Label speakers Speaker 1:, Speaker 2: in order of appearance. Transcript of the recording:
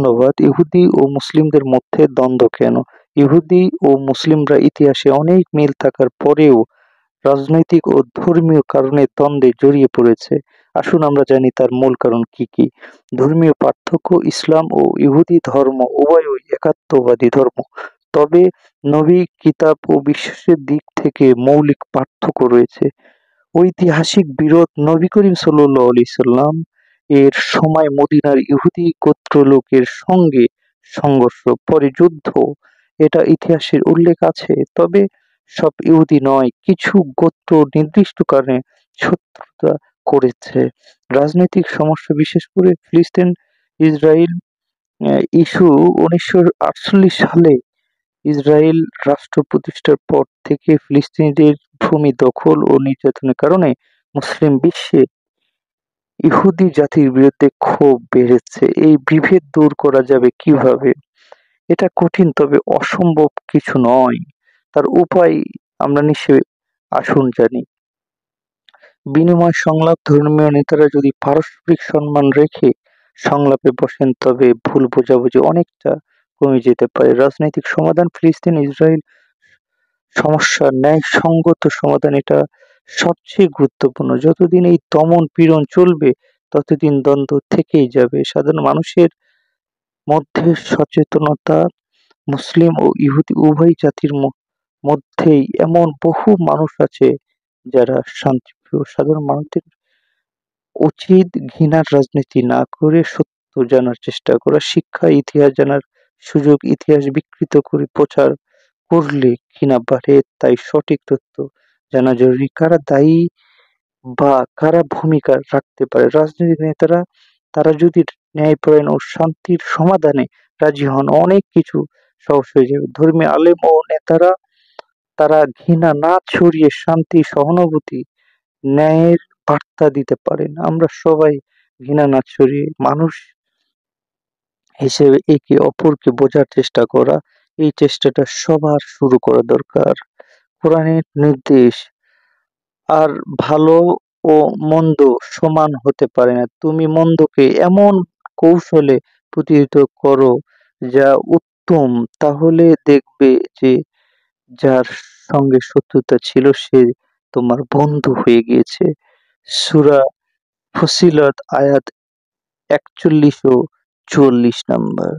Speaker 1: ধন্যবাদ। ইহুদি ও মুসলিমদের মধ্যে দ্বন্দ্ব কেন? ইহুদি ও মুসলিমরা ইতিহাসে অনেক মিল থাকার পরেও রাজনৈতিক ও ধর্মীয় কারণে দ্বন্দ্বে জড়িয়ে পড়েছে। আসুন আমরা জানি তার মূল কারণ কি কি। ধর্মীয় পার্থক্য: ইসলাম ও ইহুদি ধর্ম উভয়ই একাত্মবাদী ধর্ম। তবে নবী, কিতাব ও বিশ্বাসের দিক থেকে মৌলিক পার্থক্য রয়েছে। ঐতিহাসিক বিরোধ: নবী করিম সাল্লাল্লাহু আলাইহি সাল্লাম এর সময় মদিনার ইহুদি গোত্রলোকের সঙ্গে সংঘর্ষ, পরে যুদ্ধ। এটা ইতিহাসের উল্লেখ আছে। তবে সব ইহুদি নয়, কিছু গোত্র নির্দিষ্ট কারণে শত্রুতা করেছে। রাজনৈতিক সমস্যা, বিশেষ করে ফিলিস্তিন ইসরায়েল ইস্যু। 1948 সালে ইসরায়েল রাষ্ট্র প্রতিষ্ঠার পর থেকে ফিলিস্তিনিদের ভূমি দখল ও নির্যাতনের কারণে মুসলিম বিশ্বে ইহুদি জাতির বিরুদ্ধে ক্ষোভ বেড়েছে। এই বিভেদ দূর করা যাবে কিভাবে? এটা কঠিন, তবে অসম্ভব কিছু নয়। তার উপায় আমরা নিশ্চয়ই আসুন জানি। বিনিময় সংলাপ: ধর্মীয় নেতারা যদি পারস্পরিক সম্মান রেখে সংলাপে বসেন, তবে ভুল বোঝাবুঝি অনেকটা কমে যেতে পারে। রাজনৈতিক সমাধান: ফিলিস্তিন ইসরায়েল সমস্যার ন্যায়সঙ্গত সমাধান, এটা সবচেয়ে গুরুত্বপূর্ণ। যতদিন এই দমন পীড়ন চলবে, ততদিন দ্বন্দ্ব থেকেই যাবে। সাধারণ মানুষের মধ্যে সচেতনতা: মুসলিম ও ইহুদি উভয় জাতির মধ্যেই এমন বহু মানুষ আছে যারা শান্তিপ্রিয়। সাধারণ মানুষদের উচিত ঘৃণার রাজনীতি না করে সত্য জানার চেষ্টা করা। শিক্ষা: ইতিহাস জানার সুযোগ, ইতিহাস বিকৃত করে প্রচার করলে ঘৃণা বাড়ে। তাই সঠিক তথ্য জানা জরুরি। কারা দায়ী বা কারা ভূমিকা রাখতে পারে? রাজনৈতিক নেতারা, তারা যদি ন্যায়পরায়ণ ও শান্তির সমাধানে রাজি হন, অনেক কিছু সহজ হয়ে যাবে। ধর্মীয় আলেম ও নেতারা, তারা ঘৃণা না ছড়িয়ে শান্তি, সহানুভূতি, ন্যায়ের বার্তা দিতে পারেন। আমরা সবাই ঘৃণা না ছড়িয়ে মানুষ হিসেবে একে অপরকে বোঝার চেষ্টা করা, এই চেষ্টাটা সবার শুরু করা দরকার। কোরআনের নির্দেশ: আর ভালো ও মন্দ সমান হতে পারে না। তুমি মন্দকে এমন কৌশলে প্রতিহত করো যা উত্তম, তাহলে দেখবে যে যার সঙ্গে শত্রুতা ছিল সে তোমার বন্ধু হয়ে গিয়েছে। সূরা ফুসিলাত আয়াত 41 ও 44 নম্বর।